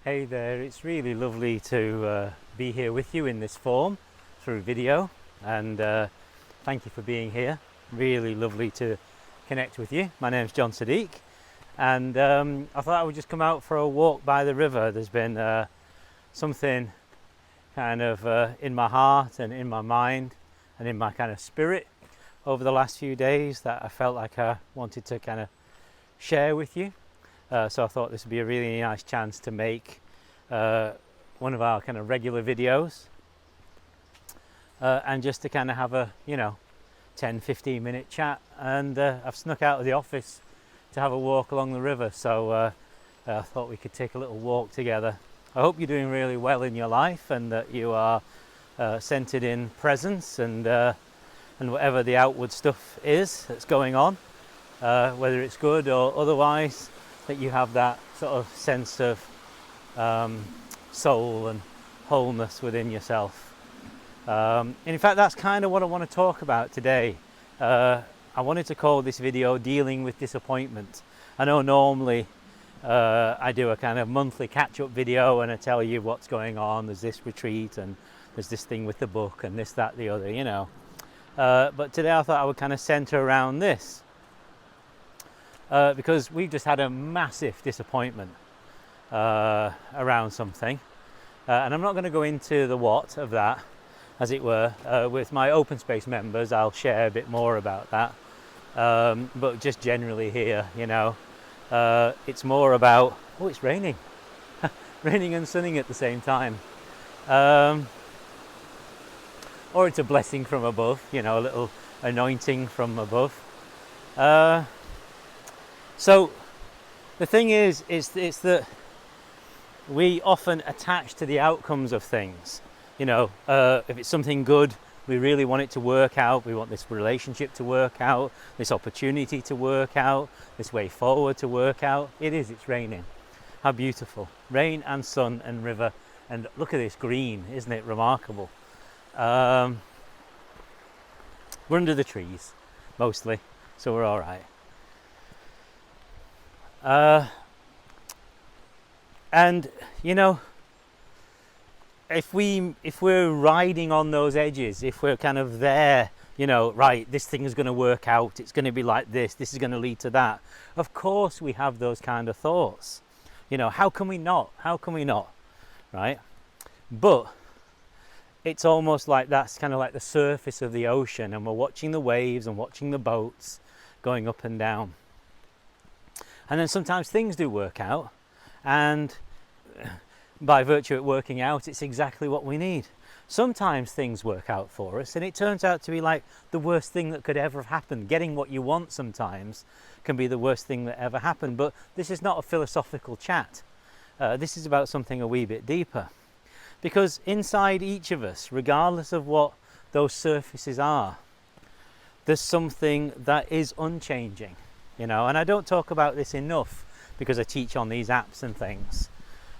Hey there, it's really lovely to be here with you in this form through video, and thank you for being here. Really lovely to connect with you. My name's John Siddique, and I thought I would just come out for a walk by the river. There's been something kind of in my heart and in my mind and in my kind of spirit over the last few days that I felt like I wanted to kind of share with you. So I thought this would be a really nice chance to make one of our kind of regular videos and just to kind of have a 10-15 minute chat. And I've snuck out of the office to have a walk along the river, so I thought we could take a little walk together. I hope you're doing really well in your life and that you are centered in presence and whatever the outward stuff is that's going on, whether it's good or otherwise, that you have that sort of sense of soul and wholeness within yourself. And in fact, that's kind of what I want to talk about today. I wanted to call this video Dealing with Disappointment. I know normally I do a kind of monthly catch-up video and I tell you what's going on. There's this retreat and there's this thing with the book and this, that, the other, but today I thought I would kind of center around this. Because we've just had a massive disappointment around something, and I'm not going to go into the what of that, as it were. With my open space members I'll share a bit more about that, but just generally here, it's more about, oh, it's raining raining and sunning at the same time, or it's a blessing from above, a little anointing from above. So the thing is it's that we often attach to the outcomes of things. If it's something good, we really want it to work out. We want this relationship to work out, this opportunity to work out, this way forward to work out. It's raining. How beautiful. Rain and sun and river. And look at this green, isn't it remarkable? We're under the trees, mostly, so we're all right. And if we're riding on those edges, if we're kind of there, right, this thing is going to work out, it's going to be like this is going to lead to that, of course we have those kind of thoughts. How can we not, right? But it's almost like that's kind of like the surface of the ocean, and we're watching the waves and watching the boats going up and down. And then sometimes things do work out, and by virtue of it working out, it's exactly what we need. Sometimes things work out for us, and it turns out to be like the worst thing that could ever have happened. Getting what you want sometimes can be the worst thing that ever happened. But this is not a philosophical chat. This is about something a wee bit deeper. Because inside each of us, regardless of what those surfaces are, there's something that is unchanging. And I don't talk about this enough because I teach on these apps and things.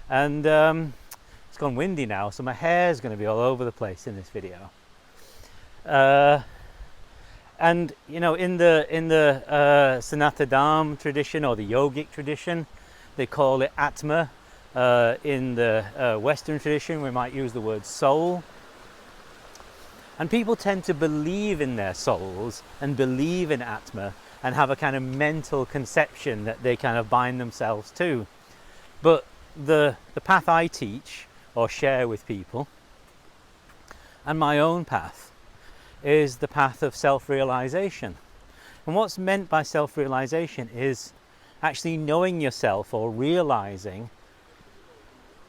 And it's gone windy now, so my hair's going to be all over the place in this video. And in the Sanatha Dharma tradition, or the yogic tradition, they call it Atma. In the Western tradition, we might use the word soul. And people tend to believe in their souls and believe in Atma, and have a kind of mental conception that they kind of bind themselves to. But the path I teach or share with people, and my own path, is the path of self-realization. And what's meant by self-realization is actually knowing yourself, or realizing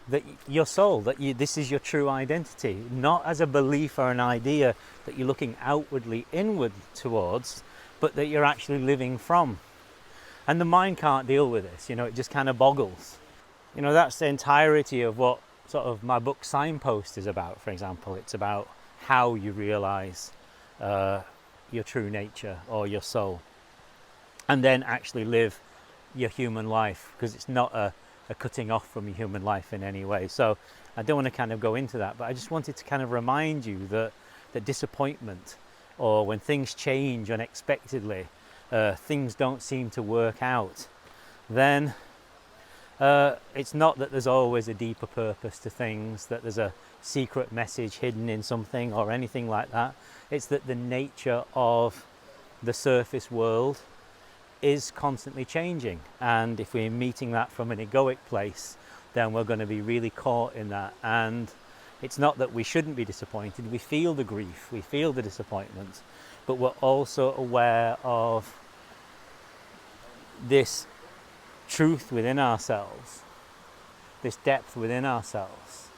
that your soul, this is your true identity, not as a belief or an idea that you're looking outwardly inward towards, but that you're actually living from. And the mind can't deal with this, it just kind of boggles. That's the entirety of what sort of my book Signposts is about, for example. It's about how you realize your true nature or your soul, and then actually live your human life, because it's not a cutting off from your human life in any way. So I don't want to kind of go into that, but I just wanted to kind of remind you that disappointment, or when things change unexpectedly, things don't seem to work out, then It's not that there's always a deeper purpose to things, that there's a secret message hidden in something or anything like that. It's that the nature of the surface world is constantly changing, and if we're meeting that from an egoic place, then we're going to be really caught in that. And it's not that we shouldn't be disappointed. We feel the grief, we feel the disappointment, but we're also aware of this truth within ourselves, this depth within ourselves,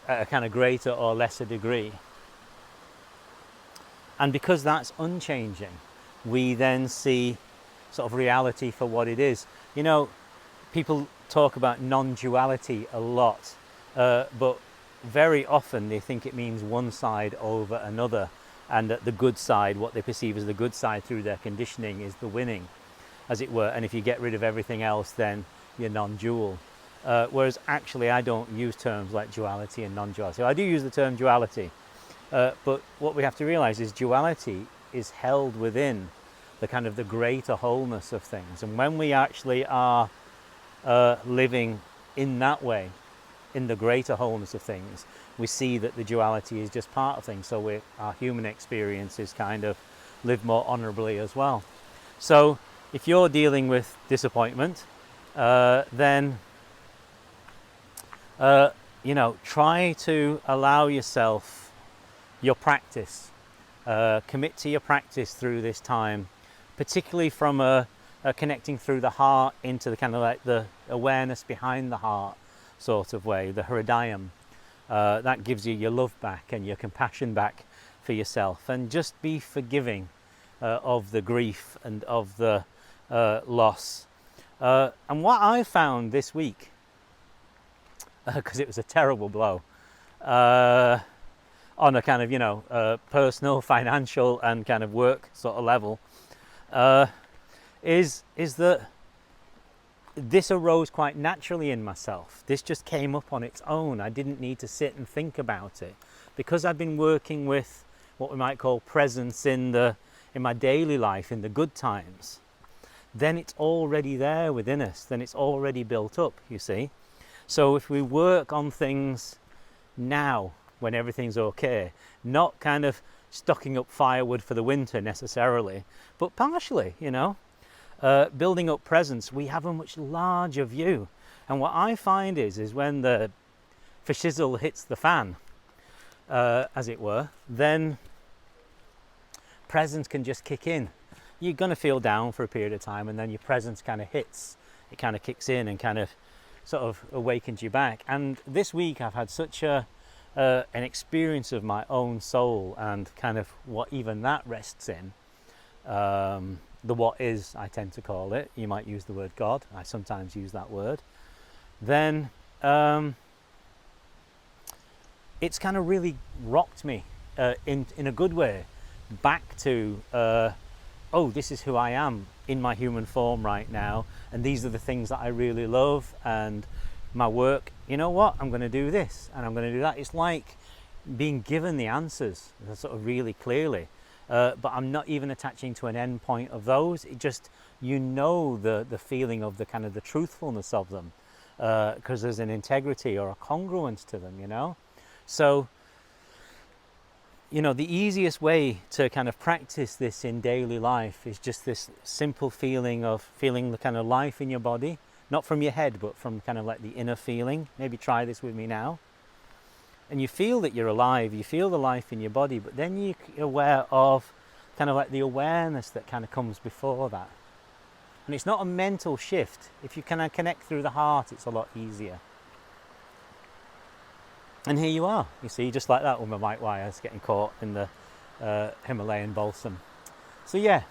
at a kind of greater or lesser degree. And because that's unchanging, we then see sort of reality for what it is. You know, people talk about non-duality a lot, but very often they think it means one side over another, and that the good side, what they perceive as the good side through their conditioning, is the winning, as it were. And if you get rid of everything else, then you're non-dual. Whereas actually I don't use terms like duality and non-duality. I do use the term duality, but what we have to realize is duality is held within the kind of the greater wholeness of things. And when we actually are living in that way, in the greater wholeness of things, we see that the duality is just part of things. So our human experiences kind of live more honorably as well. So if you're dealing with disappointment, then try to allow yourself your practice, commit to your practice through this time, particularly from a connecting through the heart into the kind of like the awareness behind the heart sort of way, the hridayam. That gives you your love back and your compassion back for yourself, and just be forgiving of the grief and of the loss. And what I found this week, because it was a terrible blow, on a kind of, personal, financial and kind of work sort of level, is that this arose quite naturally in myself. This just came up on its own. I didn't need to sit and think about it, because I've been working with what we might call presence in my daily life, in the good times. Then it's already there within us, then it's already built up, you see. So if we work on things now, when everything's okay, not kind of stocking up firewood for the winter necessarily, but partially, building up presence, we have a much larger view. And what I find is when the fashizzle hits the fan, as it were, then presence can just kick in. You're going to feel down for a period of time, and then your presence kind of hits. It kind of kicks in and kind of sort of awakens you back. And this week I've had such an experience of my own soul, and kind of what even that rests in. The what is, I tend to call it. You might use the word God. I sometimes use that word. Then it's kind of really rocked me in a good way back to this is who I am in my human form right now, and these are the things that I really love, and my work, you know what, I'm going to do this and I'm going to do that. It's like being given the answers sort of really clearly, but I'm not even attaching to an end point of those. It just, the feeling of the kind of the truthfulness of them, because there's an integrity or a congruence to them, So, the easiest way to kind of practice this in daily life is just this simple feeling of feeling the kind of life in your body, not from your head, but from kind of like the inner feeling. Maybe try this with me now. And you feel that you're alive, you feel the life in your body, but then you're aware of kind of like the awareness that kind of comes before that. And it's not a mental shift. If you kind of connect through the heart, it's a lot easier. And here you are, you see, just like that with my white wires getting caught in the Himalayan balsam. So yeah,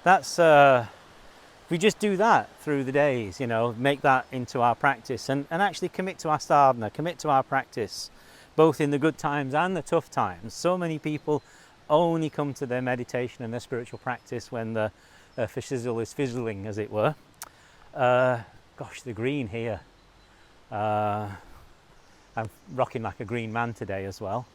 that's, we just do that through the days, make that into our practice, and actually commit to our sadhana, commit to our practice, both in the good times and the tough times. So many people only come to their meditation and their spiritual practice when the fashizzle is fizzling, as it were. Gosh, the green here. I'm rocking like a green man today as well.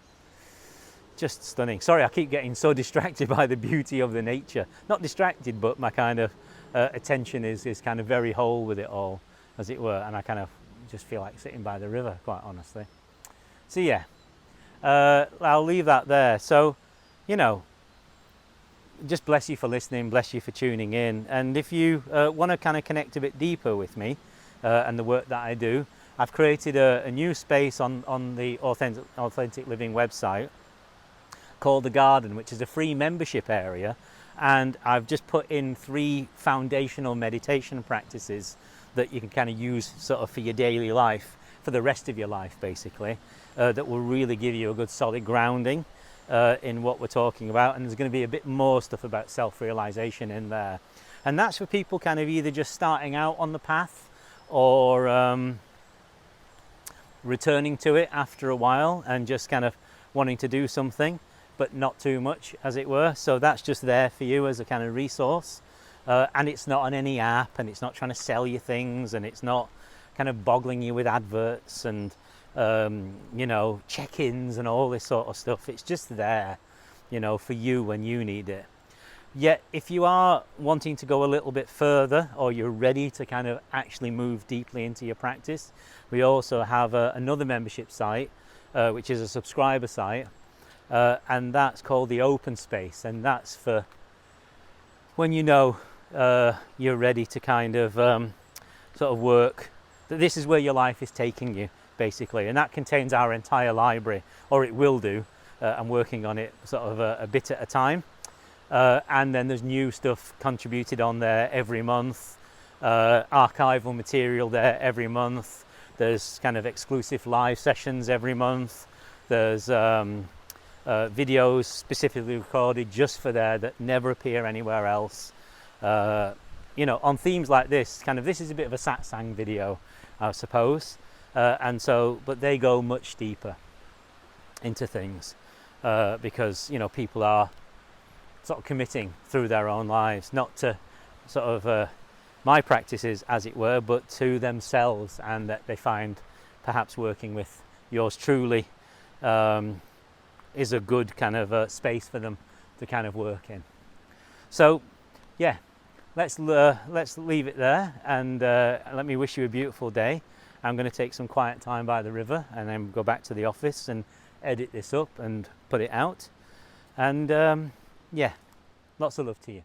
Just stunning. Sorry, I keep getting so distracted by the beauty of the nature. Not distracted, but my kind of attention is kind of very whole with it all, as it were, and I kind of just feel like sitting by the river, quite honestly. So yeah, I'll leave that there. So, you know, just bless you for listening, bless you for tuning in, and if you want to kind of connect a bit deeper with me and the work that I do, I've created a new space on the Authentic Living website called The Garden, which is a free membership area, and I've just put in 3 foundational meditation practices that you can kind of use sort of for your daily life, for the rest of your life basically, that will really give you a good solid grounding in what we're talking about. And there's going to be a bit more stuff about self-realization in there, and that's for people kind of either just starting out on the path or returning to it after a while and just kind of wanting to do something but not too much, as it were. So that's just there for you as a kind of resource, and it's not on any app, and it's not trying to sell you things, and it's not kind of boggling you with adverts and you know, check-ins and all this sort of stuff. It's just there, you know, for you when you need it. Yet if you are wanting to go a little bit further, or you're ready to kind of actually move deeply into your practice, we also have another membership site, which is a subscriber site, and that's called the Open Space, and that's for when you know you're ready to kind of sort of work, that this is where your life is taking you basically, and that contains our entire library, or it will do. I'm working on it sort of a bit at a time, and then there's new stuff contributed on there every month, archival material there every month, there's kind of exclusive live sessions every month, there's videos specifically recorded just for there that never appear anywhere else, you know, on themes like this. Kind of, this is a bit of a satsang video, I suppose, and so, but they go much deeper into things, because, you know, people are sort of committing through their own lives, not to sort of my practices, as it were, but to themselves, and that they find perhaps working with yours truly is a good kind of space for them to kind of work in. So yeah, let's leave it there, and let me wish you a beautiful day. I'm going to take some quiet time by the river and then go back to the office and edit this up and put it out, and yeah, lots of love to you.